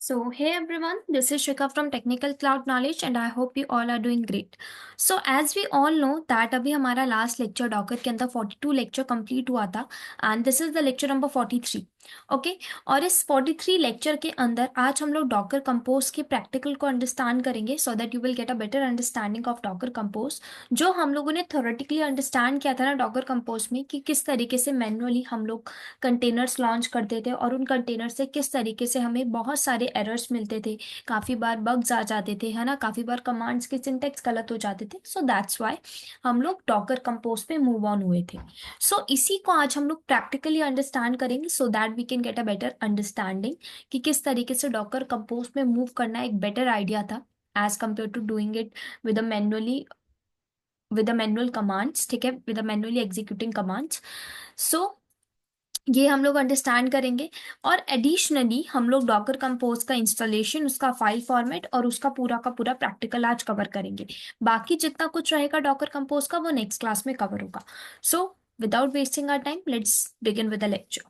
So, hey everyone, this is Shika from Technical Cloud Knowledge and I hope you all are doing great. So, as we all know that अभी हमारा last lecture Docker के अंदर 42 lecture complete हुआ था and this is the lecture number 43. Okay. और इस 43 lecture के अंदर आज हम लोग डॉकर कंपोज के प्रैक्टिकल को अंडरस्टैंड करेंगे so that you will get a better understanding of Docker compose. जो हम लोगों ने थ्योरेटिकली अंडरस्टैंड किया था ना डॉकर कंपोज में कि किस तरीके से मैन्युअली हम लोग कंटेनर्स लॉन्च करते थे और उन कंटेनर से किस तरीके से हमें बहुत सारे एरर्स मिलते थे, काफ़ी बार बग्स आ जाते थे, है ना, काफ़ी बार कमांड्स के सिंटेक्स गलत हो जाते थे. सो दैट्स वाई हम लोग डॉकर कंपोज पे मूव ऑन हुए थे. सो इसी को आज हम लोग प्रैक्टिकली अंडरस्टैंड करेंगे so that we can get a better understanding कि किस तरीके से डॉकर कंपोज में मूव करना एक बेटर आइडिया था as compared to doing it with a manually with a manual commands. ठीक है, with a manually executing commands. So ये हम लोग अंडरस्टैंड करेंगे. और एडिशनली हम लोग डॉकर कंपोज का इंस्टॉलेशन, उसका फाइल फॉर्मेट और उसका पूरा का पूरा प्रैक्टिकल आज कवर करेंगे. बाकी जितना कुछ रहेगा डॉकर कंपोज का वो नेक्स्ट क्लास में कवर होगा. So without wasting our time let's begin with the lecture.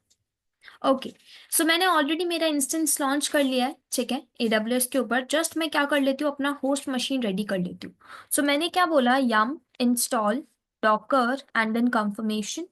Okay. So मैंने ऑलरेडी मेरा इंस्टेंस लॉन्च कर लिया है. ठीक है, AWS के ऊपर जस्ट मैं क्या कर लेती हूँ, अपना होस्ट मशीन रेडी कर लेती हूँ. सो मैंने क्या बोला, yum install docker and then confirmation.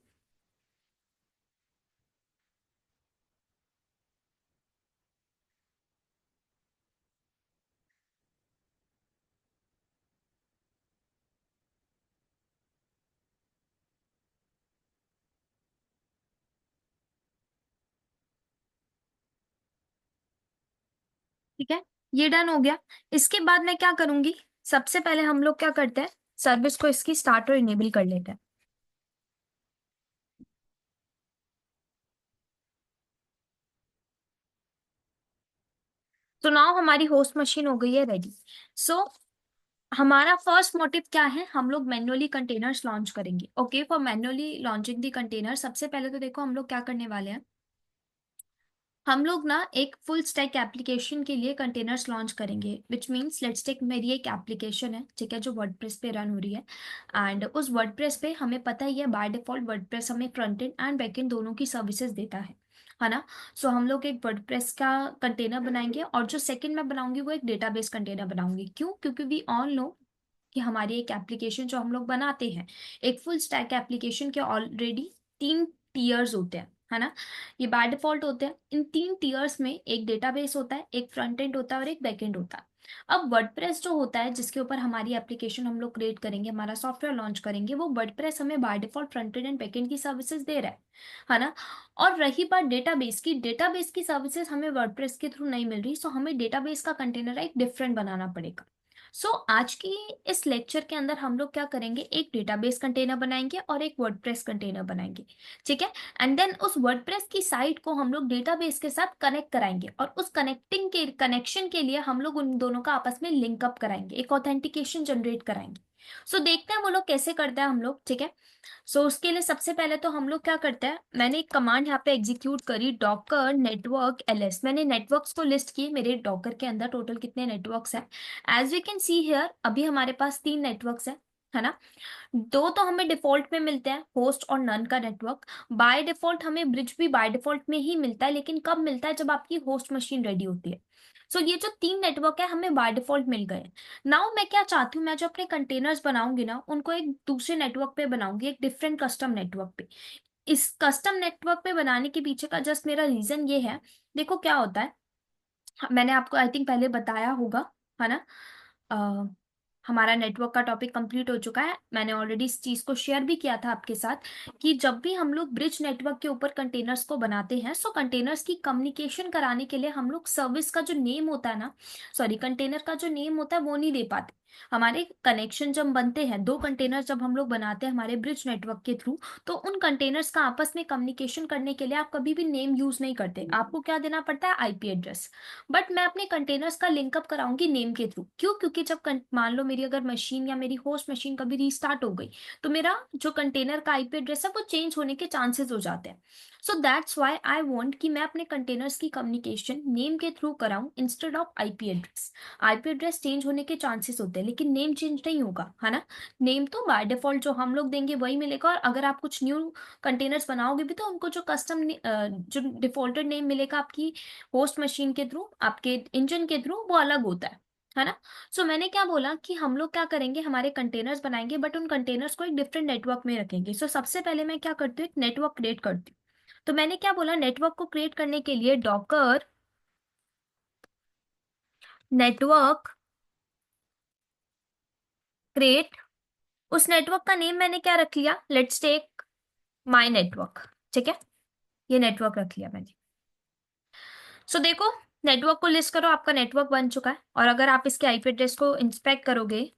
ठीक है, ये डन हो गया. इसके बाद मैं क्या करूंगी, सबसे पहले हम लोग क्या करते हैं, सर्विस को इसकी स्टार्ट और इनेबल कर लेते हैं. तो नाउ हमारी होस्ट मशीन हो गई है रेडी. सो हमारा फर्स्ट मोटिव क्या है, हम लोग मैन्युअली कंटेनर्स लॉन्च करेंगे. Okay, for manually launching the container सबसे पहले तो देखो हम लोग क्या करने वाले हैं. हम लोग ना एक फुल स्टैक एप्लीकेशन के लिए कंटेनर्स लॉन्च करेंगे विच मीन्स लेट्स टेक, मेरी एक एप्लीकेशन है, ठीक है, जो वर्डप्रेस पे रन हो रही है. एंड उस वर्डप्रेस पे हमें पता ही है बाय डिफॉल्ट वर्डप्रेस हमें front end and back and दोनों की सर्विसेज देता है ना. सो हम लोग एक वर्डप्रेस का कंटेनर बनाएंगे और जो सेकंड मैं बनाऊंगी वो एक डेटाबेस कंटेनर बनाऊंगी. क्यों? क्योंकि वी ऑल नो कि हमारी एक एप्लीकेशन जो हम लोग बनाते हैं, एक फुल स्टैक एप्लीकेशन के ऑलरेडी 3 टीयर्स होते हैं, है ना. ये बाय डिफॉल्ट होते हैं. इन 3 टीयर्स में एक डेटाबेस होता है, एक फ्रंट एंड होता है और एक बैक एंड होता है. अब वर्डप्रेस जो होता है जिसके ऊपर हमारी एप्लीकेशन हम लोग क्रिएट करेंगे, हमारा सॉफ्टवेयर लॉन्च करेंगे, वो वर्डप्रेस हमें by default front end back and की सर्विसेज दे रहा है ना. और रही बात डेटाबेस की, डेटाबेस की सर्विसेज हमें वर्डप्रेस के थ्रू नहीं मिल रही, सो हमें डेटाबेस का कंटेनर एक डिफरेंट बनाना पड़ेगा. आज की इस लेक्चर के अंदर हम लोग क्या करेंगे, एक डेटाबेस कंटेनर बनाएंगे और एक वर्डप्रेस कंटेनर बनाएंगे. ठीक है, एंड देन उस वर्डप्रेस की साइट को हम लोग डेटाबेस के साथ कनेक्ट कराएंगे और उस कनेक्शन के लिए हम लोग उन दोनों का आपस में लिंकअप कराएंगे, एक ऑथेंटिकेशन जनरेट कराएंगे. देखते हैं वो लोग कैसे करते हैं हम लोग. ठीक है, उसके लिए सबसे पहले तो हम लोग क्या करते हैं, मैंने एक कमांड यहाँ पे एग्जीक्यूट करी, डॉकर नेटवर्क ls. मैंने नेटवर्क्स को लिस्ट किए, मेरे डॉकर के अंदर टोटल कितने नेटवर्क्स हैं. As we can see here अभी हमारे पास 3 नेटवर्क्स हैं, है ना. दो तो हमें डिफॉल्ट में मिलते हैं, होस्ट और नन का नेटवर्क. बाय डिफॉल्ट हमें ब्रिज भी बाय डिफॉल्ट में ही मिलता है, लेकिन कब मिलता है, जब आपकी होस्ट मशीन रेडी होती है. ये जो 3 नेटवर्क है हमें बाय डिफॉल्ट मिल गए. नाउ मैं क्या चाहती हूँ, मैं जो अपने कंटेनर्स बनाऊंगी ना उनको एक दूसरे नेटवर्क पे बनाऊंगी, एक डिफरेंट कस्टम नेटवर्क पे. इस कस्टम नेटवर्क पे बनाने के पीछे का जस्ट मेरा रीजन ये है. देखो क्या होता है, मैंने आपको आई थिंक पहले बताया होगा, है ना. अ, हमारा नेटवर्क का टॉपिक कंप्लीट हो चुका है, मैंने ऑलरेडी इस चीज को शेयर भी किया था आपके साथ कि जब भी हम लोग ब्रिज नेटवर्क के ऊपर कंटेनर्स को बनाते हैं, कंटेनर्स की कम्युनिकेशन कराने के लिए हम लोग सर्विस का जो नेम होता है ना, सॉरी, कंटेनर का जो नेम होता है वो नहीं दे पाते. हमारे कनेक्शन जब बनते हैं, 2 कंटेनर जब हम लोग बनाते हैं हमारे ब्रिज नेटवर्क के थ्रू, तो उन कंटेनर्स का आपस में कम्युनिकेशन करने के लिए आप कभी भी नेम यूज नहीं करते, आपको क्या देना पड़ता है, IP एड्रेस. बट मैं अपने कंटेनर्स का लिंकअप कराऊंगी नेम के थ्रू. क्यों? क्योंकि जब मान लो मेरी अगर मशीन या मेरी होस्ट मशीन कभी रीस्टार्ट हो गई, तो मेरा जो कंटेनर का IP एड्रेस है वो चेंज होने के चांसेस हो जाते हैं. So that's why I want कि मैं अपने कंटेनर्स की कम्युनिकेशन नेम के थ्रू कराऊं instead of IP address. IP address change होने के चांसेस होते हैं लेकिन नेम चेंज नहीं होगा, है ना। नेम तो बाय डिफॉल्ट जो हम लोग देंगे वही मिलेगा, और अगर आप कुछ न्यू कंटेनर्स बनाओगे भी तो उनको जो कस्टम जो डिफॉल्टेड नेम मिलेगा आपकी होस्ट मशीन के थ्रू, आपके इंजन के थ्रू, वो अलग होता है ना। सो मैंने क्या बोला कि हम लोग क्या करेंगे, हमारे कंटेनर्स बनाएंगे बट उन कंटेनर्स को एक डिफरेंट नेटवर्क में रखेंगे। सो सबसे पहले मैं क्या करती हूँ, एक नेटवर्क क्रिएट करती हूँ। तो मैंने क्या बोला, नेटवर्क को क्रिएट करने के लिए डॉकर नेटवर्क क्रिएट, उस नेटवर्क का नेम मैंने क्या रख लिया, लेट्स टेक माय नेटवर्क। ठीक है, ये नेटवर्क रख लिया मैंने। सो देखो, नेटवर्क को लिस्ट करो, आपका नेटवर्क बन चुका है। और अगर आप इसके आईपी एड्रेस को इंस्पेक्ट करोगे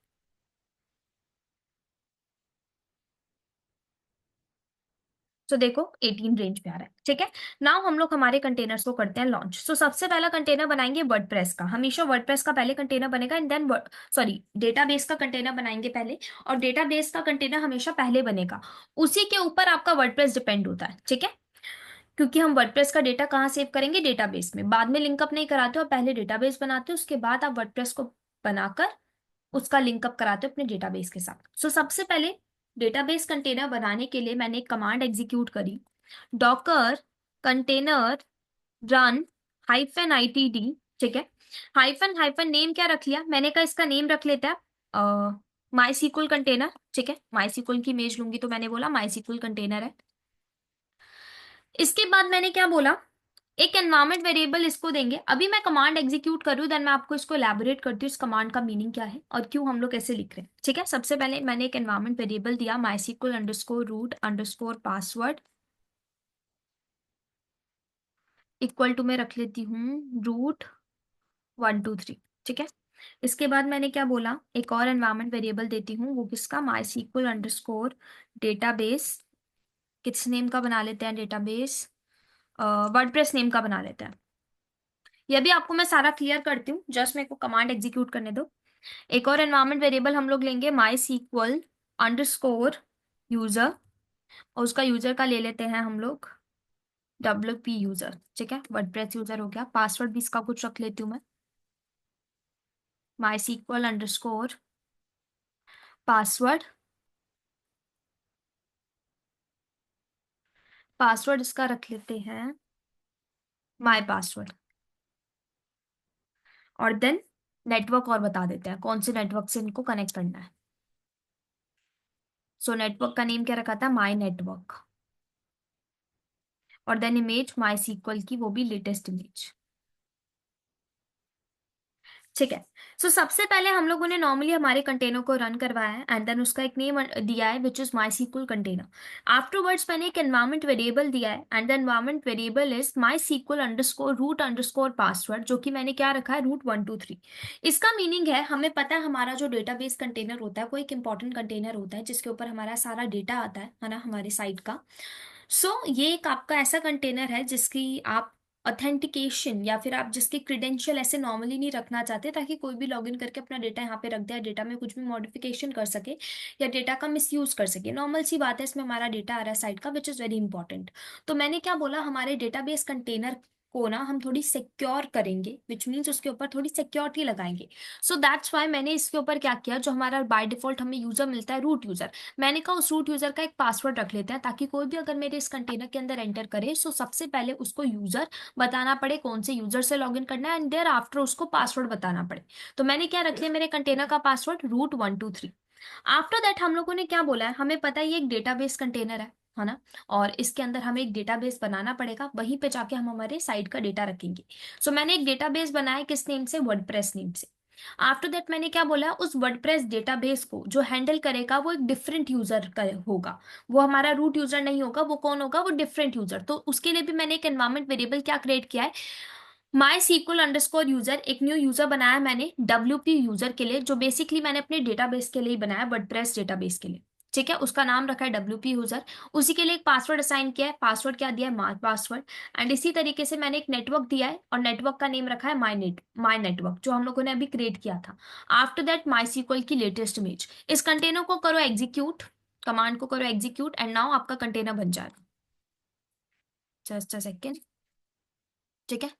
तो देखो 18 रेंज पे आ रहा है। ठीक है, नाउ हम लोग हमारे कंटेनर्स को करते हैं लॉन्च। सो सबसे पहला कंटेनर बनाएंगे वर्डप्रेस का, हमेशा वर्डप्रेस का पहले कंटेनर बनेगा एंड देन सॉरी डेटाबेस का कंटेनर बनाएंगे पहले, और डेटाबेस का कंटेनर हमेशा पहले बनेगा, उसी के ऊपर आपका वर्डप्रेस डिपेंड होता है। ठीक है, क्योंकि हम वर्डप्रेस का डेटा कहाँ सेव करेंगे, डेटाबेस में। बाद में लिंकअप नहीं कराते हो, पहले डेटाबेस बनाते हो, उसके बाद आप वर्डप्रेस को बनाकर उसका लिंकअप कराते हो अपने डेटाबेस के साथ। सो सबसे पहले डेटाबेस कंटेनर बनाने के लिए मैंने एक कमांड एग्जीक्यूट करी, Docker container run hyphen ITD. ठीक है, हाइफन हाइफन नेम क्या रख लिया मैंने, कहा इसका नेम रख लेते हैं माई सीक्वल कंटेनर। ठीक है, माई सीक्वल की इमेज लूंगी तो मैंने बोला माई सीक्वल कंटेनर है। इसके बाद मैंने क्या बोला, एक एनवायरमेंट वेरिएबल इसको देंगे। अभी मैं कमांड एग्जीक्यूट करूँ देन मैं आपको इसको एलैबोरेट करती हूँ इस कमांड का मीनिंग क्या है और क्यों हम लोग ऐसे लिख रहे हैं। ठीक है, सबसे पहले मैंने एक एनवायरमेंट वेरिएबल दिया MySQL underscore root underscore password, equal to में रख लेती हूँ रूट 123। ठीक है, इसके बाद मैंने क्या बोला, एक और एनवायरमेंट वेरिएबल देती हूँ, वो किसका, माइस्क्ल अंडरस्कोर डेटाबेस, किस नेम का बना लेते हैं डेटाबेस, वर्डप्रेस नेम का बना लेते हैं। ये भी आपको मैं सारा क्लियर करती हूँ, जस्ट मेरे को कमांड एग्जीक्यूट करने दो। एक और एनवायरमेंट वेरिएबल हम लोग लेंगे माई सीक्वल अंडरस्कोर यूजर, और उसका यूजर का ले लेते हैं हम लोग WP यूजर। ठीक है, वर्डप्रेस यूजर हो गया। पासवर्ड भी इसका कुछ रख लेती हूँ मैं, माई सीक्वल अंडरस्कोर पासवर्ड, पासवर्ड इसका रख लेते हैं माई पासवर्ड। और देन नेटवर्क और बता देते हैं कौन से नेटवर्क से इनको कनेक्ट करना है। सो नेटवर्क का नेम क्या रखा था, माई नेटवर्क, और देन इमेज माई सीक्वल की, वो भी लेटेस्ट इमेज। ठीक है, सो सबसे पहले हम लोगों ने नॉर्मली हमारे कंटेनर को रन करवाया है एंड देन उसका एक नेम दिया है which is MySQL container. Afterwards मैंने एक एनवायरमेंट वेरिएबल दिया है and the environment variable is MySQL underscore root underscore password, जो कि मैंने क्या रखा है, रूट 123। इसका मीनिंग है, हमें पता है हमारा जो डेटाबेस कंटेनर होता है वो एक इंपॉर्टेंट कंटेनर होता है जिसके ऊपर हमारा सारा डेटा आता है ना, हमारे साइट का। ये एक आपका ऐसा कंटेनर है जिसकी आप ऑथेंटिकेशन या फिर आप जिसके क्रेडेंशियल ऐसे नॉर्मली नहीं रखना चाहते ताकि कोई भी लॉगिन करके अपना डेटा यहाँ पे रख दे, डेटा में कुछ भी मॉडिफिकेशन कर सके या डेटा का मिसयूज कर सके। नॉर्मल सी बात है, इसमें हमारा डेटा आ रहा है साइट का विच इज़ वेरी इंपॉर्टेंट। तो मैंने क्या बोला, हमारे डेटाबेस कंटेनर को ना हम थोड़ी सिक्योर करेंगे, विच मीन्स उसके ऊपर थोड़ी सिक्योरिटी लगाएंगे। सो दैट्स वाई मैंने इसके ऊपर क्या किया, जो हमारा बाय डिफॉल्ट हमें यूजर मिलता है रूट यूजर, मैंने कहा उस रूट यूजर का एक पासवर्ड रख लेते हैं ताकि कोई भी अगर मेरे इस कंटेनर के अंदर एंटर करे सो सबसे पहले उसको यूजर बताना पड़े कौन से यूजर से लॉगिन करना है एंड देयर आफ्टर उसको पासवर्ड बताना पड़े। तो मैंने क्या रख लिया, मेरे कंटेनर का पासवर्ड रूट 123। आफ्टर दैट हम लोगों ने क्या बोला है, हमें पता है ये एक डेटाबेस कंटेनर है ना, और इसके अंदर हमें एक डेटाबेस बनाना पड़ेगा, वहीं पे जाके हम हमारे साइट का डेटा रखेंगे। मैंने एक डेटाबेस बनाया किस नेम से, वर्डप्रेस नेम से। आफ्टर दैट मैंने क्या बोला, उस वर्डप्रेस डेटाबेस को जो हैंडल करेगा वो एक डिफरेंट यूजर का होगा, वो हमारा रूट यूजर नहीं होगा। वो कौन होगा, वो डिफरेंट यूजर। तो उसके लिए भी मैंने एक एनवायरमेंट वेरिएबल क्या क्रिएट किया है, माई सीक्वल अंडरस्कोर यूजर, एक न्यू यूजर बनाया मैंने WP यूजर के लिए, जो बेसिकली मैंने अपने डेटाबेस के लिए ही बनाया, वर्डप्रेस डेटाबेस के लिए। ठीक है, उसका नाम रखा है WP यूजर। उसी के लिए एक पासवर्ड असाइन किया है, पासवर्ड क्या दिया है, माई पासवर्ड। एंड इसी तरीके से मैंने एक नेटवर्क दिया है और नेटवर्क का नेम रखा है माई नेटवर्क, जो हम लोगों ने अभी क्रिएट किया था। आफ्टर दैट माई सीक्वल की लेटेस्ट इमेज। इस कंटेनर को करो एग्जीक्यूट, कमांड को करो एग्जीक्यूट एंड नाउ आपका कंटेनर बन जाएगा। Just a second. ठीक है।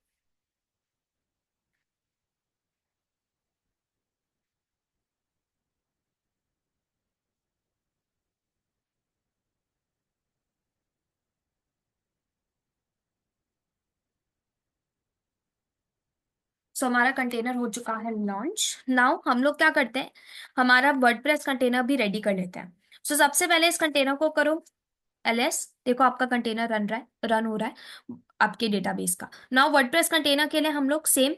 सो हमारा कंटेनर हो चुका है लॉन्च। नाउ हम लोग क्या करते हैं, हमारा वर्डप्रेस कंटेनर भी रेडी कर लेते हैं। सो सबसे पहले इस कंटेनर को करो एलएस। देखो आपका कंटेनर रन हो रहा है आपके डेटाबेस का। नाउ वर्डप्रेस कंटेनर के लिए हम लोग सेम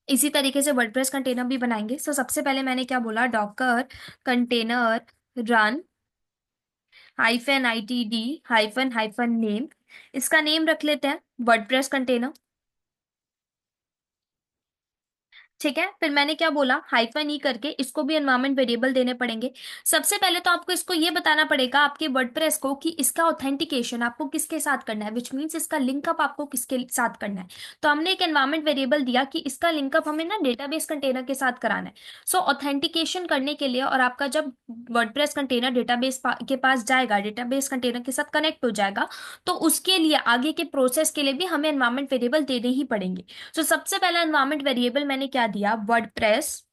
इसी तरीके से वर्डप्रेस कंटेनर भी बनाएंगे। सो सबसे पहले मैंने क्या बोला, docker container run -itd -hyphen name. इसका नेम रख लेते हैं वर्डप्रेस कंटेनर। ठीक है, फिर मैंने क्या बोला, हाइफन ई करके इसको भी एनवायरमेंट वेरिएबल देने पड़ेंगे। सबसे पहले तो आपको इसको ये बताना पड़ेगा आपके वर्डप्रेस को कि इसका ऑथेंटिकेशन आपको किसके साथ करना है, विच मीन्स इसका लिंकअप आपको किसके साथ करना है। तो हमने एक एनवायरमेंट वेरिएबल दिया कि इसका लिंकअप हमें ना डेटाबेस कंटेनर के साथ कराना है। सो ऑथेंटिकेशन करने के लिए, और आपका जब वर्डप्रेस कंटेनर डेटाबेस के पास जाएगा, डेटाबेस कंटेनर के साथ कनेक्ट हो जाएगा, तो उसके लिए आगे के प्रोसेस के लिए भी हमें एनवायरमेंट वेरिएबल देने ही पड़ेंगे। तो सबसे पहला एनवायरमेंट वेरिएबल मैंने क्या दिया, वर्डप्रेस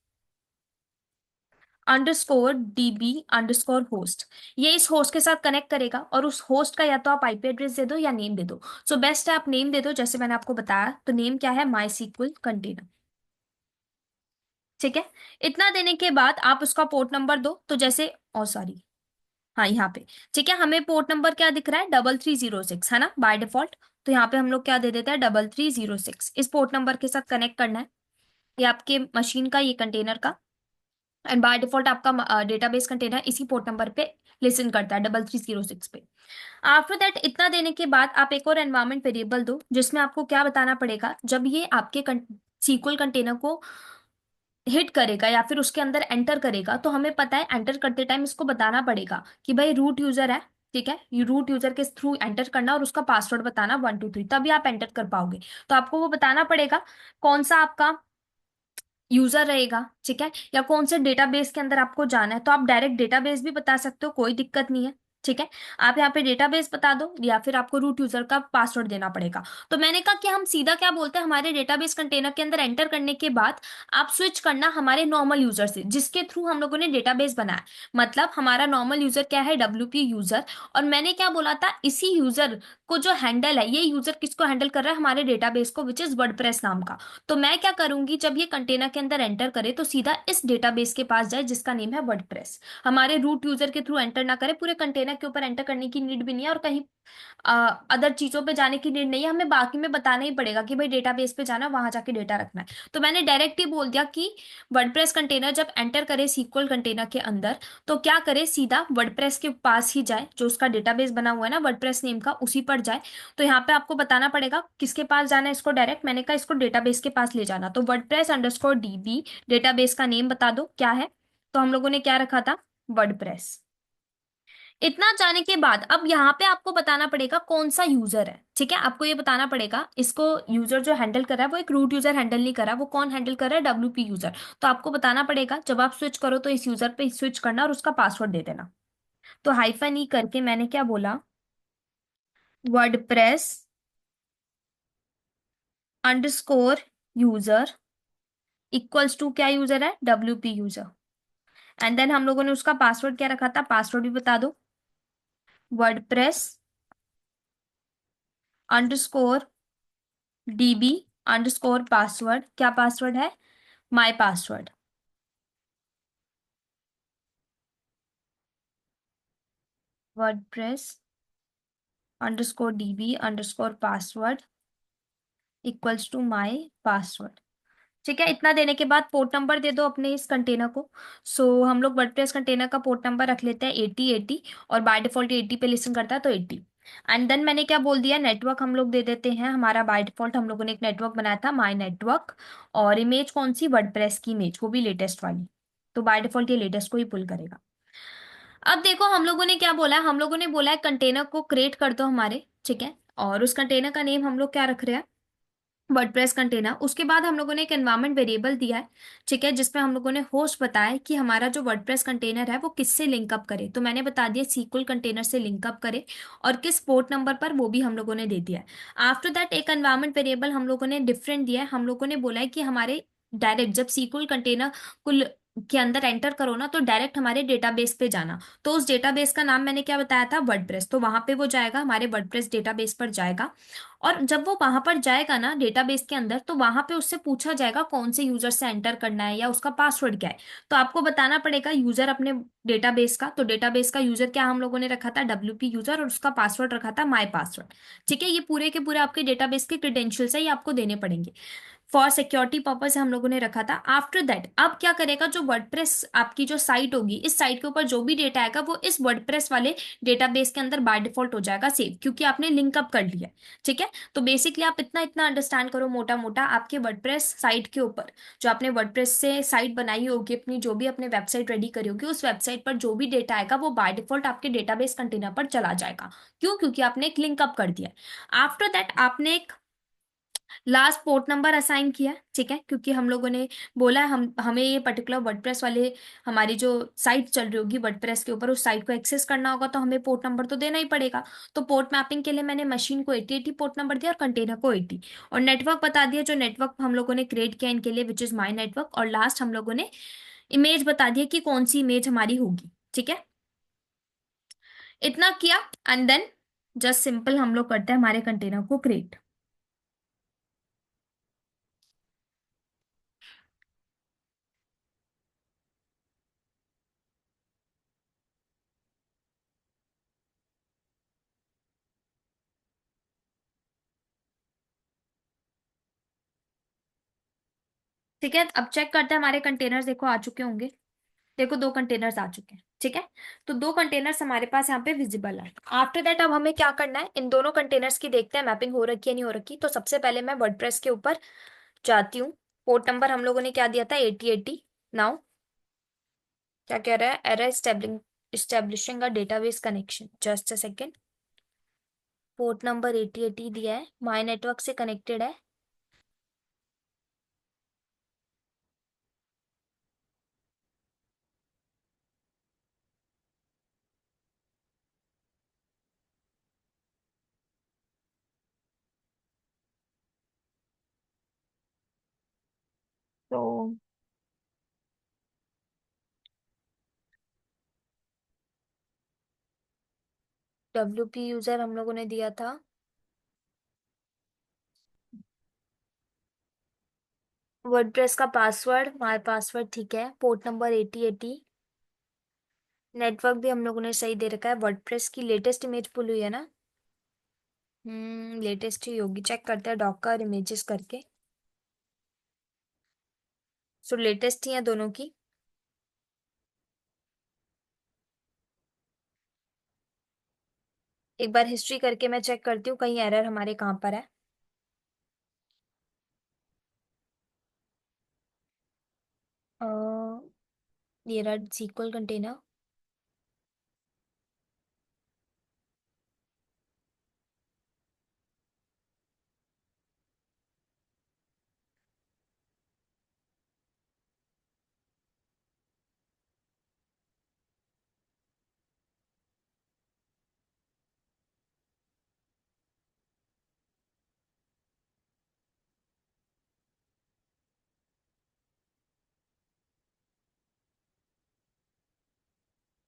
_db_host। ये इस होस्ट के साथ कनेक्ट करेगा, और उस होस्ट का या तो आप आईपी एड्रेस दे दो या नेम दे दो। सो बेस्ट है आप नेम दे दो, जैसे मैंने आपको बताया। तो नेम क्या है, माई सीक्वल कंटेनर। ठीक है, इतना देने के बाद आप उसका पोर्ट नंबर दो। तो जैसे, ओ सॉरी, हाँ यहाँ पे, ठीक है, हमें पोर्ट नंबर क्या दिख रहा है, 3306 है ना बाय डिफॉल्ट। तो यहाँ पे हम लोग क्या दे देते हैं, 3306। इस पोर्ट नंबर के साथ कनेक्ट करना है, ये आपके मशीन का, ये कंटेनर का। एंड बाय डिफॉल्ट आपका डेटाबेस कंटेनर इसी पोर्ट नंबर पे लिसन करता है, 3306 पे। आफ्टर दैट इतना देने के बाद आप एक और एनवायरमेंट वेरिएबल दो, जिसमें आपको क्या बताना पड़ेगा, जब ये आपके सीक्वल कंटेनर को हिट करेगा या फिर उसके अंदर एंटर करेगा, तो हमें पता है एंटर करते टाइम इसको बताना पड़ेगा कि भाई रूट यूजर है। ठीक है, ये रूट यूजर के थ्रू एंटर करना और उसका पासवर्ड बताना 123, तभी आप एंटर कर पाओगे। तो आपको वो बताना पड़ेगा कौन सा आपका यूजर रहेगा। ठीक है, या कौन से डेटाबेस के अंदर आपको जाना है। तो आप डायरेक्ट डेटाबेस भी बता सकते हो, कोई दिक्कत नहीं है। ठीक है, आप यहाँ पे डेटाबेस बता दो, या फिर आपको रूट यूजर का पासवर्ड देना पड़ेगा। तो मैंने कहा कि हम सीधा क्या बोलते हैं, हमारे डेटाबेस कंटेनर के अंदर एंटर करने के बाद आप स्विच करना हमारे नॉर्मल यूजर से, जिसके थ्रू हम लोगों ने डेटाबेस बनाया। मतलब हमारा नॉर्मल यूजर क्या है, WP यूजर। और मैंने क्या बोला था, इसी यूजर को जो हैंडल है, ये यूजर किसको हैंडल कर रहा है, हमारे डेटाबेस को, विच इज वर्डप्रेस नाम का। तो मैं क्या करूंगी, जब ये कंटेनर के अंदर एंटर करे तो सीधा इस डेटाबेस के पास जाए जिसका नेम है वर्डप्रेस। हमारे रूट यूजर के थ्रू एंटर ना करे, पूरे कंटेनर के ऊपर एंटर करने की नीड भी नहीं है, और कहीं अदर चीजों पे जाने की नीड नहीं है। हमें बाकी में बताना ही पड़ेगा कि भाई डेटाबेस पे जाना, वहां जाके डेटा रखना है। तो मैंने डायरेक्ट ही बोल दिया कि वर्डप्रेस कंटेनर जब एंटर करे सीक्वल कंटेनर के अंदर, तो क्या करे, सीधा वर्डप्रेस के पास ही जाए, जो उसका डेटाबेस बना हुआ है ना वर्डप्रेस नेम का, उसी पर जाए। तो यहाँ पे आपको बताना पड़ेगा किसके पास जाना है इसको, डायरेक्ट मैंने कहा इसको डेटाबेस के पास ले जाना। तो वर्डप्रेस_db, डेटाबेस का नेम बता दो क्या है। तो हम लोगों ने क्या रखा था, वर्डप्रेस। इतना जाने के बाद अब यहाँ पे आपको बताना पड़ेगा कौन सा यूजर है। ठीक है, आपको ये बताना पड़ेगा, इसको यूजर जो हैंडल कर रहा है वो एक रूट यूजर हैंडल नहीं कर रहा है, वो कौन हैंडल कर रहा है, WP यूजर। तो आपको बताना पड़ेगा जब आप स्विच करो तो इस यूजर पे स्विच करना और उसका पासवर्ड दे देना। तो हाइफन ई करके मैंने क्या बोला, वर्डप्रेस _यूजर इक्वल्स टू क्या यूजर है, WP यूजर। एंड देन हम लोगों ने उसका पासवर्ड क्या रखा था, पासवर्ड भी बता दो, वर्डप्रेस_db_पासवर्ड। क्या पासवर्ड है, my password. WordPress DB password equals to my password. ठीक है, इतना देने के बाद पोर्ट नंबर दे दो अपने इस कंटेनर को। सो हम लोग वर्डप्रेस कंटेनर का पोर्ट नंबर रख लेते हैं 8080, और बाय डिफॉल्ट 80 पे लिसन करता है तो 80। एंड देन मैंने क्या बोल दिया, नेटवर्क हम लोग दे देते हैं, हमारा बाय डिफॉल्ट हम लोगों ने एक नेटवर्क बनाया था, माई नेटवर्क। और इमेज कौन सी, वर्डप्रेस की इमेज, वो भी लेटेस्ट वाली। तो बाय डिफॉल्ट ये लेटेस्ट को ही पुल करेगा। अब देखो हम लोगों ने क्या बोला है, हम लोगों ने बोला है कंटेनर को क्रिएट कर दो हमारे। ठीक है, और उस कंटेनर का नेम हम लोग क्या रख रहे हैं, वर्डप्रेस कंटेनर। उसके बाद हम लोगों ने एक एनवायरनमेंट वेरिएबल दिया है, ठीक है, जिसमें हम लोगों ने होस्ट बताया है कि हमारा जो वर्डप्रेस कंटेनर है वो किससे लिंकअप करे। तो मैंने बता दिया सीक्वल कंटेनर से लिंकअप करे, और किस पोर्ट नंबर पर वो भी हम लोगों ने दे दिया है। आफ्टर दैट एक एनवायरनमेंट वेरिएबल हम लोगों ने डिफरेंट दिया है। हम लोगों ने बोला है कि हमारे डायरेक्ट जब सीक्वल कंटेनर कुल के अंदर एंटर करो ना, तो डायरेक्ट हमारे डेटाबेस पे जाना। तो उस डेटाबेस का नाम मैंने क्या बताया था, वर्डप्रेस। तो वहां पे वो जाएगा, हमारे वर्डप्रेस डेटाबेस पर जाएगा। और जब वो वहां पर जाएगा ना डेटाबेस के अंदर, तो वहां पे उससे पूछा जाएगा कौन से यूजर से एंटर करना है या उसका पासवर्ड क्या है। तो आपको बताना पड़ेगा यूजर अपने डेटाबेस का। तो डेटाबेस का यूजर क्या हम लोगों ने रखा था, WP यूजर, और उसका पासवर्ड रखा था माई पासवर्ड। ठीक है, ये पूरे के पूरे आपके डेटाबेस के क्रेडेंशियल्स है, ये आपको देने पड़ेंगे। फॉर सिक्योरिटी पर्पज हम लोगों ने रखा था। आफ्टर दैट अब क्या करेगा, जो वर्डप्रेस आपकी जो साइट होगी, इस साइट के ऊपर जो भी डेटा आएगा वो इस वर्डप्रेस वाले डेटाबेस के अंदर बाय डिफॉल्ट हो जाएगा सेव, क्योंकि आपने लिंकअप कर लिया है। ठीक है, तो बेसिकली आप इतना इतना अंडरस्टैंड करो मोटा मोटा, आपके वर्डप्रेस साइट के ऊपर जो आपने वर्डप्रेस से साइट बनाई होगी अपनी, जो भी अपने वेबसाइट रेडी करी होगी, उस वेबसाइट पर जो भी डेटा आएगा वो बाय डिफॉल्ट आपके डेटाबेस कंटेनर पर चला जाएगा। क्यों? क्योंकि आपने एक लिंकअप कर दिया है। आफ्टर दैट आपने एक लास्ट पोर्ट नंबर असाइन किया, ठीक है, क्योंकि हम लोगों ने बोला है हम हमें ये पर्टिकुलर वर्डप्रेस वाले हमारी जो साइट चल रही होगी वर्डप्रेस के ऊपर, उस साइट को एक्सेस करना होगा, तो हमें पोर्ट नंबर तो देना ही पड़ेगा। तो पोर्ट मैपिंग के लिए मैंने मशीन को 8080 पोर्ट नंबर दिया और कंटेनर को 80, और नेटवर्क बता दिया जो नेटवर्क हम लोगों ने क्रिएट किया इनके लिए, विच इज माई नेटवर्क। और लास्ट हम लोगों ने इमेज बता दिया कि कौन सी इमेज हमारी होगी। ठीक है, इतना किया, एंड देन जस्ट सिंपल हम लोग करते हैं हमारे कंटेनर को क्रिएट। ठीक है, अब चेक करते हैं हमारे कंटेनर्स, देखो आ चुके होंगे। देखो 2 कंटेनर्स आ चुके हैं, ठीक है। तो 2 कंटेनर्स हमारे पास यहाँ पे विजिबल है। आफ्टर दैट अब हमें क्या करना है, इन दोनों कंटेनर्स की देखते हैं मैपिंग हो रखी है नहीं हो रखी। तो सबसे पहले मैं वर्डप्रेस के ऊपर जाती हूँ। पोर्ट नंबर हम लोगों ने क्या दिया था, 8080। नाउ क्या कह रहा है, error establishing a database connection, just a second. Port number 8080 दिया है, माई नेटवर्क से कनेक्टेड है। तो WP यूजर हम लोगों ने दिया था, वर्डप्रेस का पासवर्ड माय पासवर्ड, ठीक है, पोर्ट नंबर 8080। नेटवर्क भी हम लोगों ने सही दे रखा है। वर्डप्रेस की लेटेस्ट इमेज पुल हुई है ना, लेटेस्ट ही होगी, चेक करते हैं डॉकर इमेजेस करके। सो लेटेस्ट ही है दोनों की। एक बार हिस्ट्री करके मैं चेक करती हूँ कहीं एरर हमारे कहाँ पर है। अ, ये रहा सीक्वल कंटेनर।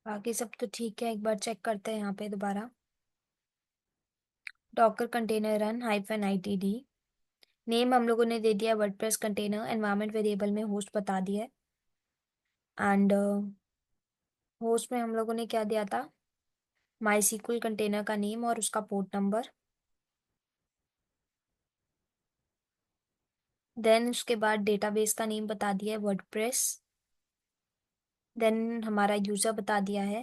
बाकी सब तो ठीक है, एक बार चेक करते हैं यहाँ पे दोबारा। Docker container run -ITD। Name हम लोगों ने दे दिया वर्डप्रेस कंटेनर, एनवायरनमेंट वेरिएबल में होस्ट बता दिया है। एंड होस्ट में हम लोगों ने क्या दिया था, माई सीक्वल कंटेनर का नेम और उसका पोर्ट नंबर। देन उसके बाद डेटाबेस का नेम बता दिया है वर्डप्रेस। देन हमारा यूजर बता दिया है।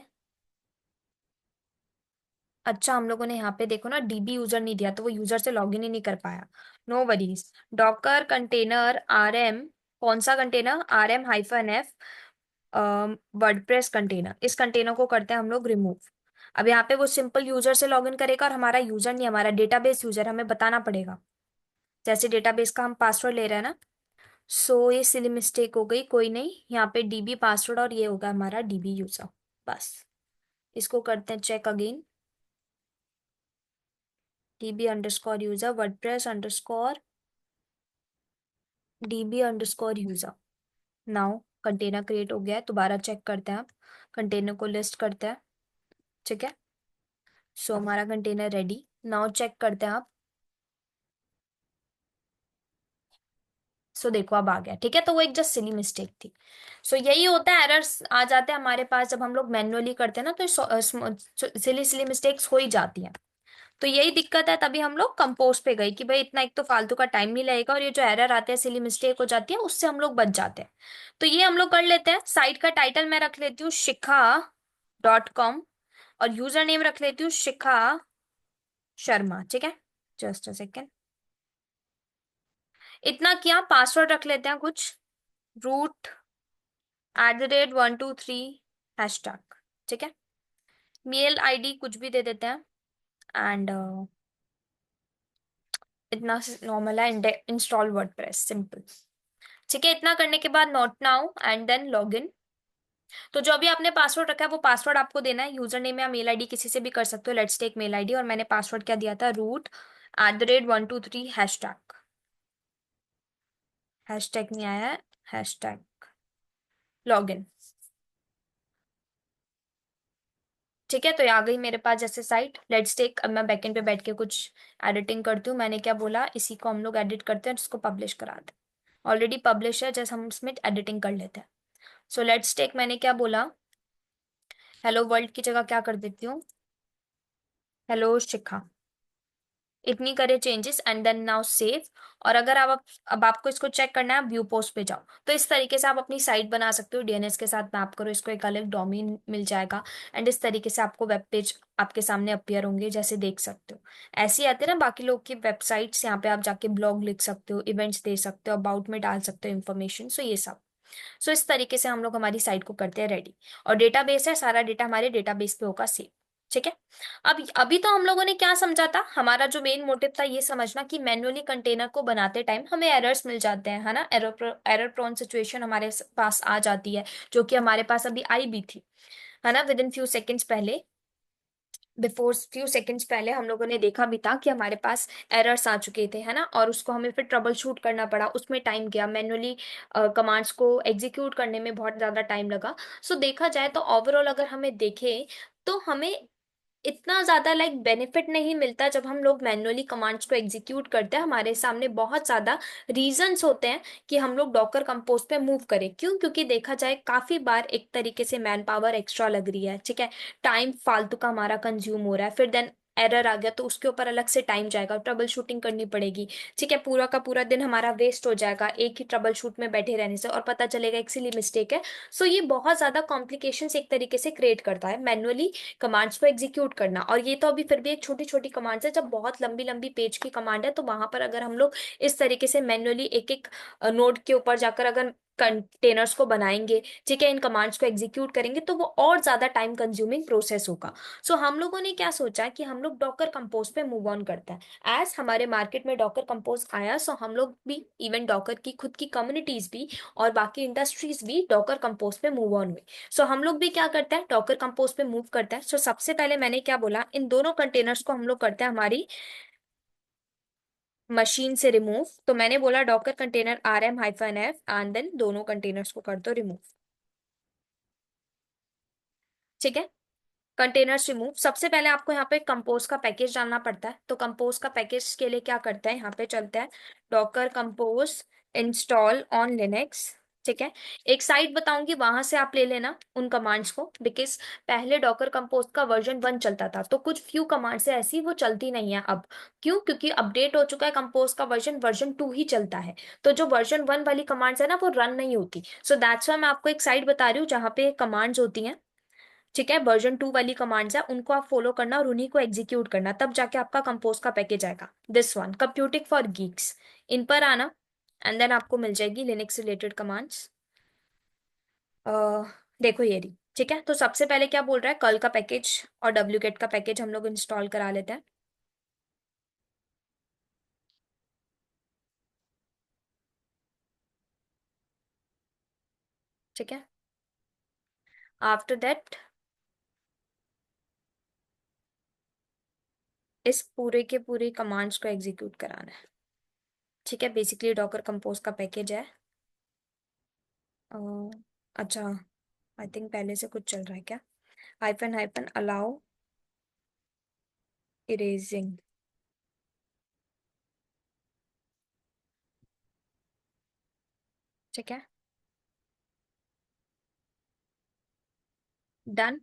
अच्छा, हम लोगों ने यहाँ पे देखो ना DB यूजर नहीं दिया, तो वो यूजर से लॉगिन ही नहीं कर पाया। No worries. Docker container RM, कौन सा कंटेनर, RM-F वर्डप्रेस कंटेनर, इस कंटेनर को करते हैं हम लोग रिमूव। अब यहाँ पे वो सिंपल यूजर से लॉगिन करेगा, और हमारा यूजर नहीं, हमारा डेटाबेस यूजर, हमें बताना पड़ेगा। जैसे डेटाबेस का हम पासवर्ड ले रहे हैं ना, सो ये सिली मिस्टेक हो गई, कोई नहीं, यहाँ पे डीबी पासवर्ड और ये होगा हमारा डीबी यूजर। बस इसको करते हैं check again. DB underscore user WordPress underscore DB underscore user. Now container create हो गया है, दोबारा चेक करते हैं आप। कंटेनर को लिस्ट करते हैं, ठीक है। सो हमारा कंटेनर रेडी। नाउ चेक करते हैं आप। सो देखो अब आ गया, ठीक है। तो वो एक जस्ट सिली मिस्टेक थी। सो यही होता है, एरर्स आ जाते हैं हमारे पास जब हम लोग मैन्युअली करते हैं ना, तो सिली सिली मिस्टेक्स हो ही जाती हैं। तो यही दिक्कत है, तभी हम लोग कंपोज पे गए कि भाई इतना एक तो फालतू का टाइम नहीं लगेगा, और ये जो एरर आते हैं सिली मिस्टेक हो जाती है उससे हम लोग बच जाते हैं। तो ये हम लोग कर लेते हैं। साइट का टाइटल मैं रख लेती हूँ शिखा.com, और यूजर नेम रख लेती हूँ शिखा शर्मा, ठीक है। Just a second. इतना किया, पासवर्ड रख लेते हैं कुछ, root@123 हैशटैग, ठीक है। मेल आईडी कुछ भी दे देते हैं, एंड इतना नॉर्मल है, इंस्टॉल वर्डप्रेस सिंपल, ठीक है। इतना करने के बाद note now and then log in. तो जो भी आपने पासवर्ड रखा है वो पासवर्ड आपको देना है। यूजर नेम या मेल आईडी किसी से भी कर सकते हो, लेट्स टेक मेल आईडी, और मैंने पासवर्ड क्या दिया था, root@123 हैशटैग। हैशटैग नहीं आया है, हैशटैग लॉग इन, ठीक है। तो ये आ गई मेरे पास जैसे साइट, लेट्स टेक। अब मैं बैकएंड पे बैठ के कुछ एडिटिंग करती हूँ। मैंने क्या बोला, इसी को हम लोग एडिट करते हैं, इसको पब्लिश कराते हैं। ऑलरेडी पब्लिश है, जैसे हम इसमें एडिटिंग कर लेते हैं। सो लेट्स टेक, मैंने क्या बोला, हेलो वर्ल्ड की जगह क्या कर देती हूँ, हेलो शिखा। इतनी करे changes and then now save. और अगर आप अब आपको इसको चेक करना है, व्यू पोस्ट पे जाओ, तो इस तरीके से आप अपनी साइट बना सकते हो। डीएनएस के साथ मैप करो इसको, एक अलग डोमेन मिल जाएगा, एंड इस तरीके से आपको वेब पेज आपके सामने अपीयर होंगे, जैसे देख सकते हो। ऐसे ही आते हैं ना बाकी लोग की वेबसाइट्स, यहाँ पे आप जाके ब्लॉग लिख सकते हो, इवेंट्स दे सकते हो, अबाउट में डाल सकते हो इन्फॉर्मेशन, सो ये सब। सो इस तरीके से हम लोग हमारी साइट को करते हैं रेडी। और डेटाबेस है, सारा डेटा हमारे डेटाबेस पे होगा सेव, ठीक है। अब अभी तो हम लोगों ने क्या समझा था, हमारा जो मेन मोटिव था ये समझना कि मैन्युअली कंटेनर को बनाते टाइम हमें एरर्स मिल जाते हैं, है ना। एरर प्रोन सिचुएशन हमारे पास आ जाती है, जो कि हमारे पास अभी आई भी थी, है ना। विद इन फ्यू सेकेंड्स पहले, बिफोर फ्यू सेकंड्स पहले हम लोगों ने देखा भी था कि हमारे पास एरर्स आ चुके थे, है ना। और उसको हमें फिर ट्रबल शूट करना पड़ा, उसमें टाइम गया, मैन्युअली कमांड्स को एग्जीक्यूट करने में बहुत ज़्यादा टाइम लगा। सो देखा जाए तो ओवरऑल अगर हमें देखें, तो हमें इतना ज्यादा लाइक बेनिफिट नहीं मिलता जब हम लोग मैन्युअली कमांड्स को एग्जीक्यूट करते हैं। हमारे सामने बहुत ज्यादा रीजंस होते हैं कि हम लोग डॉकर कंपोज पे मूव करें। क्यों? क्योंकि देखा जाए काफी बार एक तरीके से मैन पावर एक्स्ट्रा लग रही है, ठीक है। टाइम फालतू का हमारा कंज्यूम हो रहा है, फिर देन एरर आ गया तो उसके ऊपर अलग से टाइम जाएगा, ट्रबल शूटिंग करनी पड़ेगी, ठीक है। पूरा का पूरा दिन हमारा वेस्ट हो जाएगा एक ही ट्रबल शूट में बैठे रहने से, और पता चलेगा एक सिली मिस्टेक है। सो ये बहुत ज्यादा कॉम्प्लिकेशंस एक तरीके से क्रिएट करता है मैन्युअली कमांड्स को एग्जीक्यूट करना। और ये तो अभी फिर भी एक छोटी छोटी कमांड्स है, जब बहुत लंबी लंबी पेज की कमांड है तो वहां पर अगर हम लोग इस तरीके से मैन्युअली एक एक नोड के ऊपर जाकर अगर कंटेनर्स को बनाएंगे, ठीक है, इन कमांड्स को एग्जीक्यूट करेंगे, तो वो और ज्यादा टाइम कंज्यूमिंग प्रोसेस होगा। सो हम लोगों ने क्या सोचा कि हम लोग डॉकर कंपोज पे मूव ऑन करते हैं। एज हमारे मार्केट में डॉकर कंपोज आया, सो हम लोग भी, इवन डॉकर की खुद की कम्युनिटीज भी और बाकी इंडस्ट्रीज भी डॉकर कंपोज पे मूव ऑन हुई। सो हम लोग भी क्या करते हैं, डॉकर कंपोज पे मूव करते हैं। सो सबसे पहले मैंने क्या बोला, इन दोनों कंटेनर्स को हम लोग करते हैं हमारी मशीन से रिमूव। तो मैंने बोला docker container RM-F and then दोनों कंटेनर्स को कर दो रिमूव, ठीक है। कंटेनर्स रिमूव, सबसे पहले आपको यहाँ पे कंपोज का पैकेज डालना पड़ता है। तो कंपोज का पैकेज के लिए क्या करते हैं, यहाँ पे चलते हैं, Docker compose install on Linux, ठीक है। एक साइट बताऊंगी, वहां से आप ले लेना उन कमांड्स को, बिकॉज पहले डॉकर कंपोज का वर्जन 1 चलता था, तो कुछ फ्यू कमांड्स है ऐसी वो चलती नहीं है अब। क्यों? क्योंकि अपडेट हो चुका है कंपोज का वर्जन, वर्जन 2 ही चलता है। तो जो वर्जन 1 वाली कमांड्स है ना, वो रन नहीं होती। सो दैट्स वाई मैं आपको एक साइट बता रही हूँ जहाँ पे कमांड्स होती हैं, ठीक है, वर्जन 2 वाली कमांड्स है, उनको आप फॉलो करना और उन्हीं को एग्जीक्यूट करना, तब जाके आपका कंपोज का पैकेज आएगा। This one, computing for geeks, इन पर आना, एंड देन आपको मिल जाएगी लिनक्स रिलेटेड कमांड्स। देखो ये रही, ठीक है। तो सबसे पहले क्या बोल रहा है, कर्ल का पैकेज और wget का पैकेज हम लोग इंस्टॉल करा लेते हैं। ठीक है। आफ्टर दैट इस पूरे के पूरे कमांड्स को एग्जीक्यूट कराना है। ठीक है, बेसिकली डॉकर कंपोज का पैकेज है। अ, अच्छा, आई थिंक पहले से कुछ चल रहा है क्या। Hyphen hyphen allow erasing. ठीक है, डन।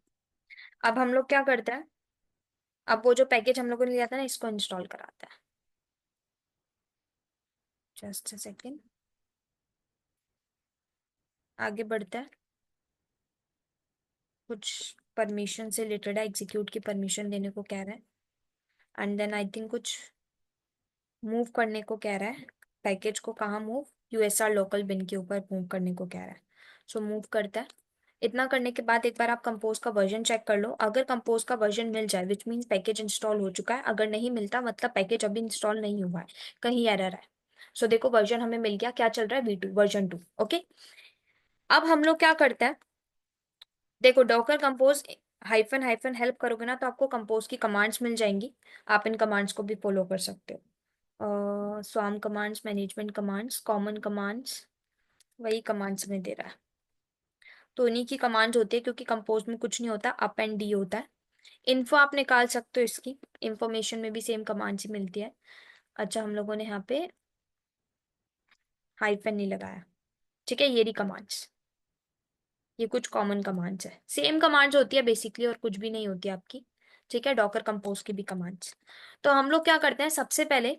अब हम लोग क्या करते हैं, अब वो जो पैकेज हम लोगों ने लिया था ना, इसको इंस्टॉल कराते हैं। जस्ट अ सेकेंड, आगे बढ़ते हैं। कुछ परमिशन से रिलेटेड है, एग्जीक्यूट की परमिशन देने को कह रहा है। एंड देन आई थिंक कुछ मूव करने को कह रहा है। पैकेज को कहाँ मूव, यूएसआर लोकल बिन के ऊपर मूव करने को कह रहा है। सो मूव करता है। इतना करने के बाद एक बार आप कंपोज का वर्जन चेक कर लो। अगर कंपोज का वर्जन मिल जाए विच मीन्स पैकेज इंस्टॉल हो चुका है, अगर नहीं मिलता मतलब पैकेज अभी इंस्टॉल नहीं हुआ है, कहीं एरर है। सो देखो वर्जन हमें मिल गया, क्या चल रहा है, V2 वर्जन 2। ओके, अब हम लोग क्या करते हैं, देखो Docker compose hyphen hyphen help करोगे ना तो आपको कंपोज की कमांड्स मिल जाएंगी। आप इन कमांड्स को भी फॉलो कर सकते हो। Swarm commands, management commands, common commands, वही कमांड्स में दे रहा है। तो उन्हीं की कमांड्स होती है, क्योंकि कंपोज में कुछ नहीं होता, अप एंड डी होता है। इन्फो आप निकाल सकते हो, इसकी इंफॉर्मेशन में भी सेम कमांड्स ही मिलती है। अच्छा, हम लोगों ने यहाँ पे हाइफन नहीं लगाया। ठीक है, ये रही कमांड्स, ये कुछ कॉमन कमांड्स है, सेम कमांड्स होती है बेसिकली, और कुछ भी नहीं होती आपकी। ठीक है, डॉकर कंपोज की भी कमांड्स। तो हम लोग क्या करते हैं, सबसे पहले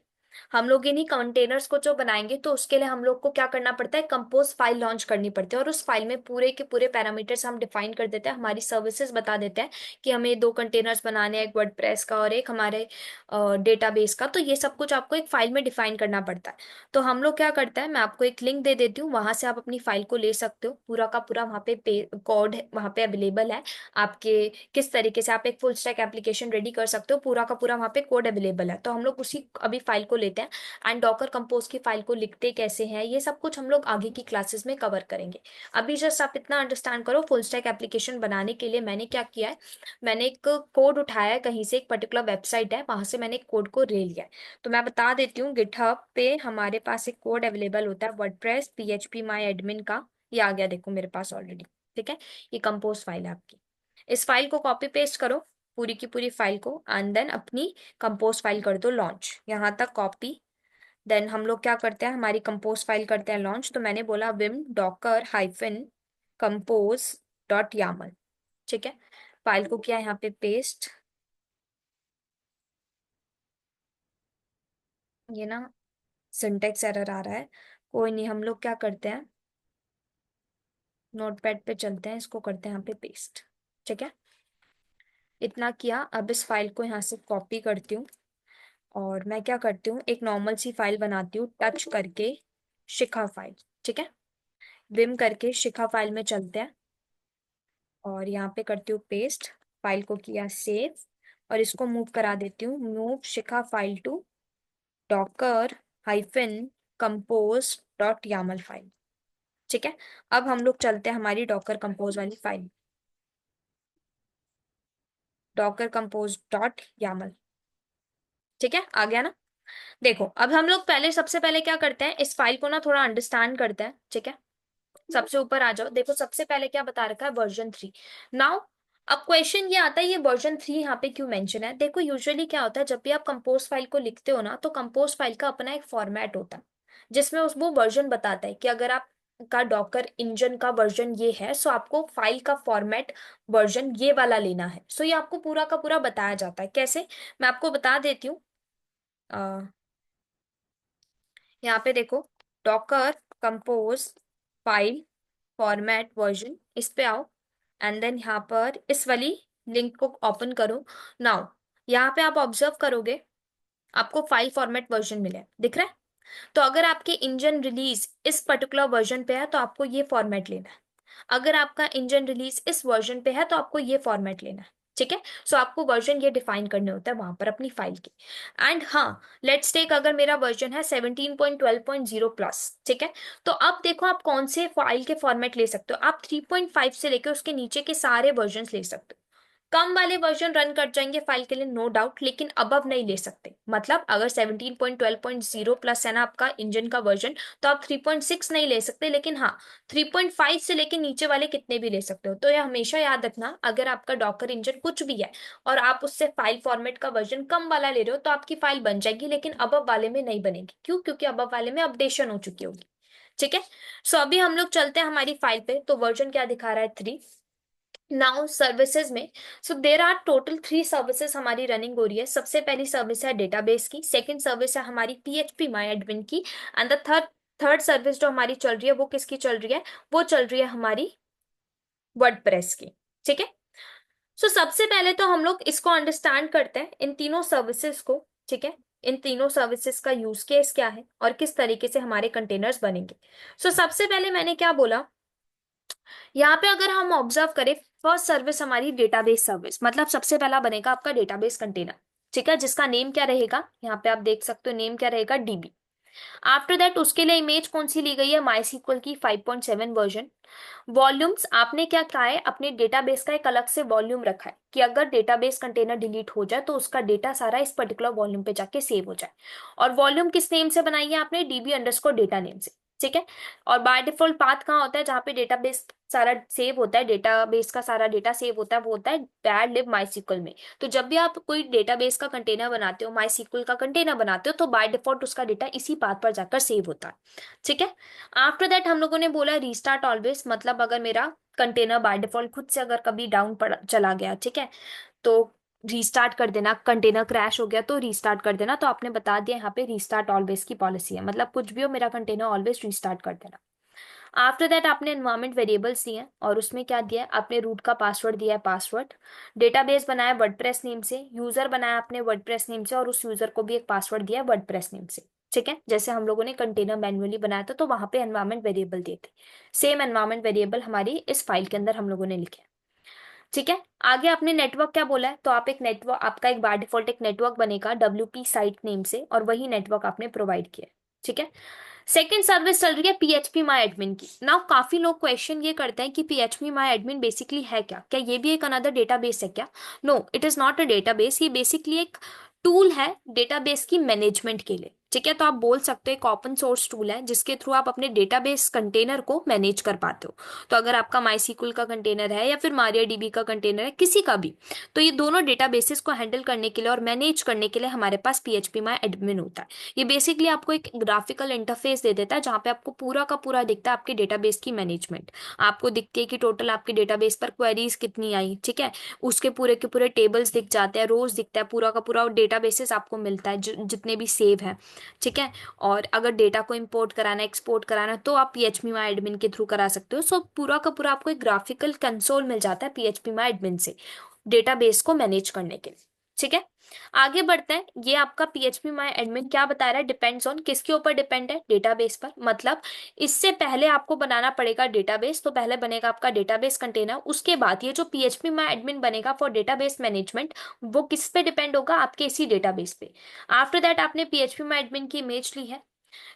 हम लोग इन्हीं कंटेनर्स को जो बनाएंगे तो उसके लिए हम लोग को क्या करना पड़ता है, कंपोज फाइल लॉन्च करनी पड़ती है, और उस फाइल में पूरे के पूरे पैरामीटर्स हम डिफाइन कर देते हैं, हमारी सर्विसेज बता देते हैं कि हमें 2 कंटेनर्स बनाने हैं, एक वर्डप्रेस का और एक हमारे डेटाबेस का। तो ये सब कुछ आपको एक फाइल में डिफाइन करना पड़ता है। तो हम लोग क्या करते हैं, मैं आपको एक लिंक दे देती हूँ, वहां से आप अपनी फाइल को ले सकते हो, पूरा का पूरा वहाँ पे कोड वहाँ पे अवेलेबल है आपके। किस तरीके से आप एक फुल स्टैक एप्लीकेशन रेडी कर सकते हो, पूरा का पूरा वहाँ पे कोड अवेलेबल है। तो हम लोग उसी अभी फाइल को लेते हैं, एंड डॉकर कंपोज की फाइल को लिखते कैसे हैं ये सब कुछ हम लोग आगे की क्लासेस में कवर करेंगे। अभी जस्ट आप इतना अंडरस्टैंड करो, फुल स्टैक एप्लीकेशन बनाने के लिए मैंने क्या किया है, मैंने एक कोड उठाया है कहीं से, एक पर्टिकुलर वेबसाइट है वहां से मैंने एक कोड को ले लिया है। तो मैं बता देती हूँ, गिटहब पे हमारे पास एक कोड अवेलेबल होता है वर्डप्रेस पीएचपी माई एडमिन का। ये आ गया देखो मेरे पास ऑलरेडी। ठीक है, ये कंपोज फाइल है आपकी। इस फाइल को कॉपी पेस्ट करो, पूरी की पूरी फाइल को, एंड देन अपनी कंपोज फाइल कर दो लॉन्च, यहाँ तक कॉपी। देन हम लोग क्या करते हैं, हमारी कंपोज फाइल करते हैं लॉन्च। तो मैंने बोला vim Docker hyphen compose dot YAML. ठीक है, फाइल को किया यहाँ पे पेस्ट। ये ना सिंटेक्स एरर आ रहा है, कोई नहीं, हम लोग क्या करते हैं, नोटपैड पे चलते हैं, इसको करते हैं यहाँ पे पेस्ट। ठीक है, इतना किया। अब इस फाइल को यहाँ से कॉपी करती हूँ, और मैं क्या करती हूँ, एक नॉर्मल सी फाइल बनाती हूँ टच करके, शिखा फाइल। ठीक है, विम करके शिखा फाइल में चलते हैं, और यहाँ पे करती हूँ पेस्ट, फाइल को किया सेव, और इसको मूव करा देती हूँ, move Shikha file to Docker hyphen compose dot YAML file. ठीक है, अब हम लोग चलते हैं हमारी डॉकर कंपोज वाली file, Docker compose dot YAML. ठीक है, आ गया ना। देखो अब हम लोग पहले, सबसे पहले क्या करते हैं, इस फाइल को ना थोड़ा अंडरस्टैंड करते हैं। ठीक है, सबसे ऊपर आ जाओ, देखो सबसे पहले क्या बता रखा है, वर्जन 3। नाउ अब क्वेश्चन ये आता है, ये वर्जन 3 यहाँ पे क्यों मेंशन है। देखो यूजुअली क्या होता है, जब भी आप कंपोज फाइल को लिखते हो ना, तो कंपोज फाइल का अपना एक फॉर्मेट होता है, जिसमें उस वो वर्जन बताता है कि अगर आप का डॉकर इंजन का वर्जन ये है, सो आपको फाइल का फॉर्मेट वर्जन ये वाला लेना है। सो ये आपको पूरा का पूरा बताया जाता है, कैसे, मैं आपको बता देती हूँ। यहाँ पे देखो, Docker compose file format version, इस पे आओ, एंड देन यहाँ पर इस वाली लिंक को ओपन करो। नाउ यहाँ पे आप ऑब्जर्व करोगे, आपको फाइल फॉर्मेट वर्जन मिला है, दिख रहा है। तो अगर आपके इंजन रिलीज इस पर्टिकुलर वर्जन पे है तो आपको ये फॉर्मेट लेना है, अगर आपका इंजन रिलीज इस वर्जन पे है तो आपको ये फॉर्मेट लेना है। ठीक है। सो आपको वर्जन ये डिफाइन करने होता है वहां पर अपनी फाइल के। एंड हाँ, लेट्स टेक अगर मेरा वर्जन है 17.12.0 प्लस, ठीक है, तो अब देखो आप कौन से फाइल के फॉर्मेट ले सकते हो। आप 3.5 से लेकर उसके नीचे के सारे वर्जन ले सकते हो। कम वाले वर्जन रन कर जाएंगे फाइल के लिए, नो डाउट, लेकिन अबव नहीं ले सकते। मतलब अगर 17.12.0 प्लस है ना आपका इंजन का वर्जन, तो आप 3.6 नहीं ले सकते, लेकिन हाँ 3.5 से लेके नीचे वाले कितने भी ले सकते हो। तो ये हमेशा याद रखना, अगर आपका डॉकर इंजन कुछ भी है और आप उससे फाइल फॉर्मेट का वर्जन कम वाला ले रहे हो, तो आपकी फाइल बन जाएगी, लेकिन अबव वाले में नहीं बनेगी। क्यों? क्योंकि अबव वाले में अपडेशन हो चुकी होगी। ठीक है। सो अभी हम लोग चलते हैं हमारी फाइल पे, तो वर्जन क्या दिखा रहा है? 3। नाउ सर्विसेज में, सो देर आर टोटल 3 सर्विसेज हमारी रनिंग हो रही है। सबसे पहली सर्विस है डेटाबेस की, सेकंड सर्विस है हमारी पीएचपी माई एडमिन की, and the third third service जो हमारी चल रही है वो किसकी चल रही है? वो चल रही है हमारी वर्डप्रेस की। ठीक है। सो सबसे पहले तो हम लोग इसको अंडरस्टैंड करते हैं, इन तीनों सर्विसेज को। ठीक है। इन तीनों सर्विसेज का यूज केस क्या है और किस तरीके से हमारे कंटेनर्स बनेंगे। सो सबसे पहले मैंने क्या बोला, यहाँ पे अगर हम ऑब्जर्व करें, फर्स्ट सर्विस हमारी डेटाबेस सर्विस, मतलब सबसे पहला बनेगा आपका डेटाबेस कंटेनर। ठीक है, जिसका नेम क्या रहेगा? यहाँ पे आप देख सकते हो नेम क्या रहेगा? डीबी। आफ्टर दैट उसके लिए इमेज कौन सी ली गई है? माई की 5.7 वर्जन। वॉल्यूम्स आपने क्या कहा है? अपने डेटाबेस का एक अलग से वॉल्यूम रखा है कि अगर डेटाबेस कंटेनर डिलीट हो जाए तो उसका डेटा सारा इस पर्टिकुलर वॉल्यूम पे जाके सेव हो जाए। और वॉल्यूम किस नेम से बनाई है आपने? DB_डेटा नेम से। ठीक है। और बाय डिफॉल्ट पाथ कहाँ होता है जहाँ पे डेटाबेस सारा सेव होता है, डेटाबेस का सारा डेटा सेव होता है, वो होता है बैड लिब माई में। तो जब भी आप कोई डेटाबेस का कंटेनर बनाते हो, माई का कंटेनर बनाते हो, तो बाय डिफॉल्ट उसका डेटा इसी पाथ पर जाकर सेव होता है। ठीक है। आफ्टर दैट हम लोगों ने बोला रीस्टार्ट ऑलवेज, मतलब अगर मेरा कंटेनर बाय डिफॉल्ट खुद से अगर कभी डाउन पड़ चला गया, ठीक है, तो रीस्टार्ट कर देना। कंटेनर क्रैश हो गया तो रीस्टार्ट कर देना। तो आपने बता दिया यहाँ पे रीस्टार्ट ऑलवेज की पॉलिसी है, मतलब कुछ भी हो मेरा कंटेनर ऑलवेज रीस्टार्ट कर देना। आफ्टर दैट आपने एनवायरमेंट वेरिएबल्स दिए हैं और उसमें क्या दिया है? आपने रूट का पासवर्ड दिया है, पासवर्ड। डेटाबेस बनाया वर्डप्रेस नेम से, यूजर बनाया आपने वर्डप्रेस नेम से, और उस यूजर को भी एक पासवर्ड दिया है वर्डप्रेस नेम से। ठीक है, जैसे हम लोगों ने कंटेनर मैन्युअली बनाया था तो वहां पे एनवायरमेंट वेरिएबल दिए थे, सेम एनवायरमेंट वेरिएबल हमारी इस फाइल के अंदर हम लोगों ने लिखे हैं। ठीक है। आगे आपने नेटवर्क क्या बोला है? तो आप एक नेटवर्क, आपका एक बाय डिफॉल्ट एक नेटवर्क बनेगा WP साइट नेम से, और वही नेटवर्क आपने प्रोवाइड किया है। ठीक है। सेकेंड सर्विस चल रही है पीएचपी माई एडमिन की। नाउ काफी लोग क्वेश्चन ये करते हैं कि पीएचपी माई एडमिन बेसिकली है क्या? क्या ये भी एक अनदर डेटाबेस है क्या? No, it is not a database. ये बेसिकली एक टूल है डेटाबेस की मैनेजमेंट के लिए। ठीक है, तो आप बोल सकते हो एक ओपन सोर्स टूल है जिसके थ्रू आप अपने डेटाबेस कंटेनर को मैनेज कर पाते हो। तो अगर आपका माई का कंटेनर है या फिर MariaDB का कंटेनर है, किसी का भी, तो ये दोनों डेटाबेसेस को हैंडल करने के लिए और मैनेज करने के लिए हमारे पास पीएचपी माई एडमिन होता है। ये बेसिकली आपको एक ग्राफिकल इंटरफेस दे देता है जहाँ पे आपको पूरा का पूरा दिखता है आपके डेटाबेस की मैनेजमेंट। आपको दिखती है कि टोटल आपके डेटाबेस पर क्वेरीज कितनी आई, ठीक है, उसके पूरे के पूरे टेबल्स दिख जाते हैं, रोज दिखता है, पूरा का पूरा डेटाबेसेस आपको मिलता है जितने भी सेव है। ठीक है। और अगर डेटा को इंपोर्ट कराना, एक्सपोर्ट कराना, तो आप पीएचपी माई एडमिन के थ्रू करा सकते हो। सो पूरा का पूरा आपको एक ग्राफिकल कंसोल मिल जाता है पीएचपी माई एडमिन से डेटाबेस को मैनेज करने के लिए। ठीक है। आगे बढ़ते हैं। ये आपका पीएचपी माई एडमिन क्या बता रहा है? डिपेंड्स ऑन, किसके ऊपर डिपेंड है? डेटाबेस पर। मतलब इससे पहले आपको बनाना पड़ेगा डेटाबेस, तो पहले बनेगा आपका डेटाबेस कंटेनर, उसके बाद ये जो पीएचपी माई एडमिन बनेगा फॉर डेटाबेस मैनेजमेंट, वो किस पे डिपेंड होगा? आपके इसी डेटाबेस पे। आफ्टर दैट आपने पीएचपी माई एडमिन की इमेज ली है।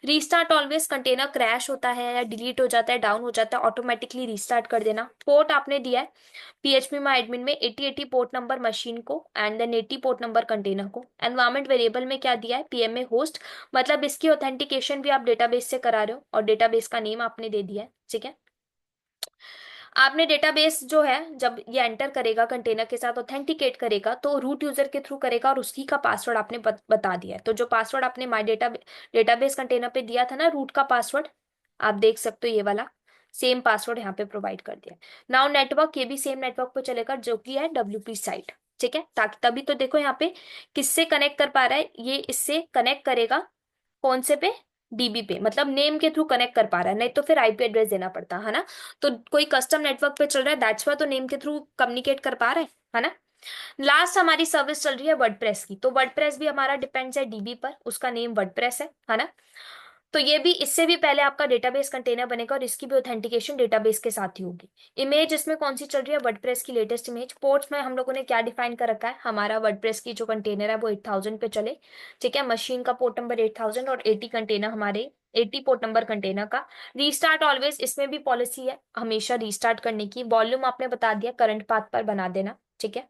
रीस्टार्ट ऑलवेज, कंटेनर क्रैश होता है या डिलीट हो जाता है, डाउन हो जाता है, ऑटोमेटिकली रीस्टार्ट कर देना। पोर्ट आपने दिया है पीएचपी माई एडमिन में 8080 पोर्ट नंबर मशीन को, and then 80 port number container को। एनवायरमेंट वेरिएबल में क्या दिया है? PMA होस्ट, मतलब इसकी ऑथेंटिकेशन भी आप डेटाबेस से करा रहे हो, और डेटाबेस का नेम आपने दे दिया है। ठीक है। आपने डेटाबेस जो है जब ये एंटर करेगा कंटेनर के साथ ऑथेंटिकेट करेगा तो रूट यूजर के थ्रू करेगा, और उसकी का पासवर्ड आपने बता दिया है। तो जो पासवर्ड आपने माई डेटाबेस कंटेनर पे दिया था ना, रूट का पासवर्ड, आप देख सकते हो ये वाला सेम पासवर्ड यहाँ पे प्रोवाइड कर दिया। नाउ नेटवर्क, ये भी सेम नेटवर्क पे चलेगा जो कि है WP साइट। ठीक है, ताकि तभी तो देखो यहाँ पे किससे कनेक्ट कर पा रहा है, ये इससे कनेक्ट करेगा कौन से पे? DB पे, मतलब नेम के थ्रू कनेक्ट कर पा रहा है, नहीं तो फिर IP एड्रेस देना पड़ता है ना। तो कोई कस्टम नेटवर्क पे चल रहा है, दैट्स वाई तो नेम के थ्रू कम्युनिकेट कर पा रहा है ना। लास्ट हमारी सर्विस चल रही है वर्डप्रेस की, तो वर्डप्रेस भी हमारा डिपेंड्स है DB पर, उसका नेम वर्डप्रेस है ना। तो ये भी, इससे भी पहले आपका डेटाबेस कंटेनर बनेगा और इसकी भी ऑथेंटिकेशन डेटाबेस के साथ ही होगी। इमेज इसमें कौन सी चल रही है, वर्डप्रेस की लेटेस्ट इमेज। पोर्ट्स में हम लोगों ने क्या डिफाइन कर रखा है, हमारा वर्डप्रेस की जो कंटेनर है वो 8000 पे चले, ठीक है। मशीन का पोर्ट नंबर 8000 और 80 कंटेनर हमारे, 80 पोर्ट नंबर कंटेनर का। रीस्टार्ट ऑलवेज, इसमें भी पॉलिसी है हमेशा रीस्टार्ट करने की। वॉल्यूम आपने बता दिया, करंट पाथ पर बना देना, ठीक है।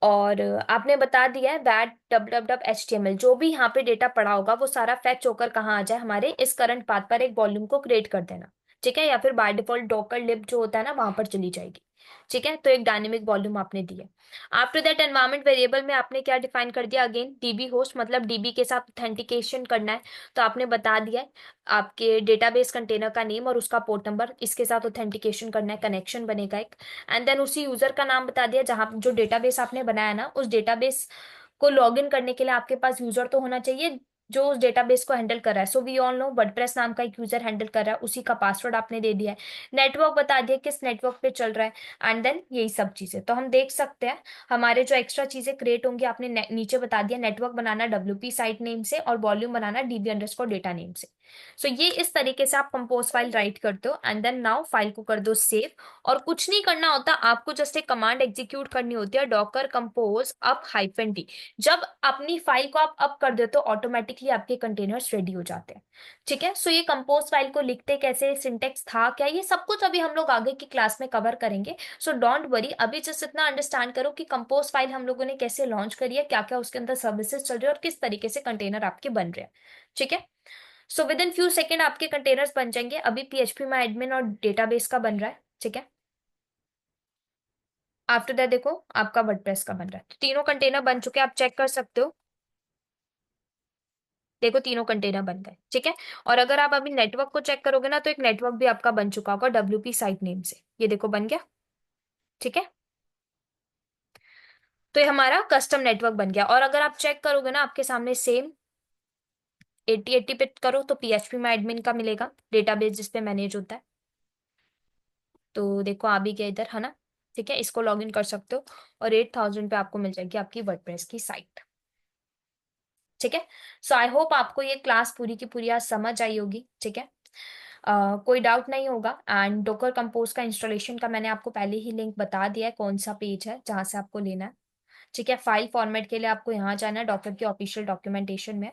और आपने बता दिया है दैट www.html, जो भी यहाँ पे डेटा पड़ा होगा वो सारा फैच होकर कहाँ आ जाए, हमारे इस करंट पाथ पर एक वॉल्यूम को क्रिएट कर देना, ठीक है। या फिर बाय डिफॉल्ट डॉकर लिब जो होता है ना वहां पर चली जाएगी, ठीक है। तो एक डायनेमिक वॉल्यूम आपने दी है। आफ्टर दैट एनवायरमेंट वेरिएबल में आपने क्या डिफाइन कर दिया, अगेन डीबी होस्ट, मतलब डीबी के साथ ऑथेंटिकेशन करना है। तो आपने बता दिया है आपके डेटाबेस कंटेनर का नेम और उसका पोर्ट नंबर, इसके साथ ऑथेंटिकेशन करना है, कनेक्शन बनेगा एक। एंड देन उसी यूजर का नाम बता दिया, जहां जो डेटाबेस आपने बनाया ना उस डेटाबेस को लॉग इन करने के लिए आपके पास यूजर तो होना चाहिए जो उस डेटाबेस को हैंडल कर रहा है। So we all know WordPress नाम का एक यूजर हैंडल कर रहा है, उसी का पासवर्ड आपने दे दिया है। नेटवर्क बता दिया किस नेटवर्क पे चल रहा है, एंड देन यही सब चीजें। तो हम देख सकते हैं हमारे जो एक्स्ट्रा चीजें क्रिएट होंगी, आपने नीचे बता दिया नेटवर्क बनाना WP साइट नेम से और वॉल्यूम बनाना DB_डेटा नेम से। सो ये इस तरीके से आप कंपोज फाइल राइट करते हो, एंड देन नाउ फाइल को कर दो सेव। और कुछ नहीं करना होता आपको, जस्ट एक कमांड एग्जीक्यूट करनी होती है, डॉकर कंपोज अप -d। जब अपनी फाइल को आप अप कर देते हो ऑटोमेटिकली आपके कंटेनर्स रेडी हो जाते हैं, ठीक है। सो ये कंपोज फाइल को लिखते कैसे, सिंटेक्स था क्या, ये सब कुछ अभी हम लोग आगे की क्लास में कवर करेंगे। सो डोंट वरी, अभी जस्ट इतना अंडरस्टैंड करो कि कंपोज फाइल हम लोगों ने कैसे लॉन्च करी है, क्या क्या उसके अंदर सर्विसेज चल रही है और किस तरीके से कंटेनर आपके बन रहे हैं, ठीक है। So with in few second आपके कंटेनर्स बन जाएंगे। अभी PHP में एडमिन और डेटाबेस का बन रहा है, ठीक है। आफ्टर दैट देखो आपका वर्डप्रेस का बन रहा है। तो तीनों कंटेनर बन चुके हैं, आप चेक कर सकते हो। देखो तीनों कंटेनर बन गए, ठीक है। और अगर आप अभी नेटवर्क को चेक करोगे ना तो एक नेटवर्क भी आपका बन चुका होगा WP साइट नेम से, ये देखो बन गया, ठीक है। तो ये हमारा कस्टम नेटवर्क बन गया। और अगर आप चेक करोगे ना आपके सामने सेम 8080 पे करो तो PHP में एडमिन का मिलेगा, डेटाबेस जिसपे मैनेज होता है। तो देखो आ भी गया इधर, है ना, ठीक है। इसको लॉग इन कर सकते हो और 8000 पे आपको मिल जाएगी आपकी वर्डप्रेस की साइट, ठीक है। सो आई होप आपको ये क्लास पूरी की पूरी आज समझ आई होगी, ठीक है। कोई डाउट नहीं होगा। एंड डॉकर कंपोज का इंस्टॉलेशन का मैंने आपको पहले ही लिंक बता दिया है, कौन सा पेज है जहां से आपको लेना है, ठीक है। फाइल फॉर्मेट के लिए आपको यहाँ जाना है, डॉक्टर की ऑफिशियल डॉक्यूमेंटेशन में,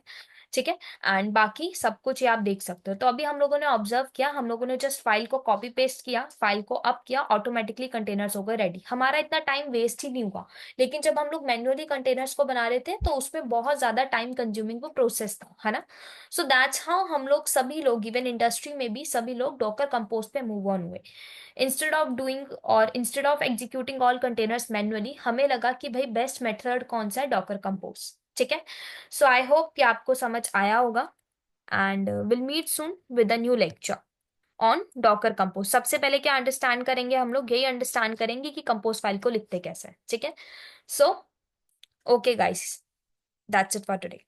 ठीक है। एंड बाकी सब कुछ ये आप देख सकते हो। तो अभी हम लोगों ने ऑब्जर्व किया, हम लोगों ने जस्ट फाइल को कॉपी पेस्ट किया, फाइल को अप किया, ऑटोमेटिकली कंटेनर्स हो गए रेडी, हमारा इतना टाइम वेस्ट ही नहीं हुआ। लेकिन जब हम लोग मैन्युअली कंटेनर्स को बना रहे थे तो उसमें बहुत ज्यादा टाइम कंज्यूमिंग वो प्रोसेस था, है ना। सो दैट्स हाउ हम लोग सभी लोग, इवन इंडस्ट्री में भी सभी लोग डॉकर कंपोज पे मूव ऑन हुए। Instead of executing all containers manually, हमें लगा कि भाई बेस्ट मेथड कौन सा है, डॉकर कंपोज, ठीक है। सो आई होप कि आपको समझ आया होगा। And will meet soon with a new lecture on docker compose. सबसे पहले क्या अंडरस्टैंड करेंगे हम लोग, यही अंडरस्टैंड करेंगे कि कंपोज फाइल को लिखते कैसे, ठीक है। So okay guys, that's it for today.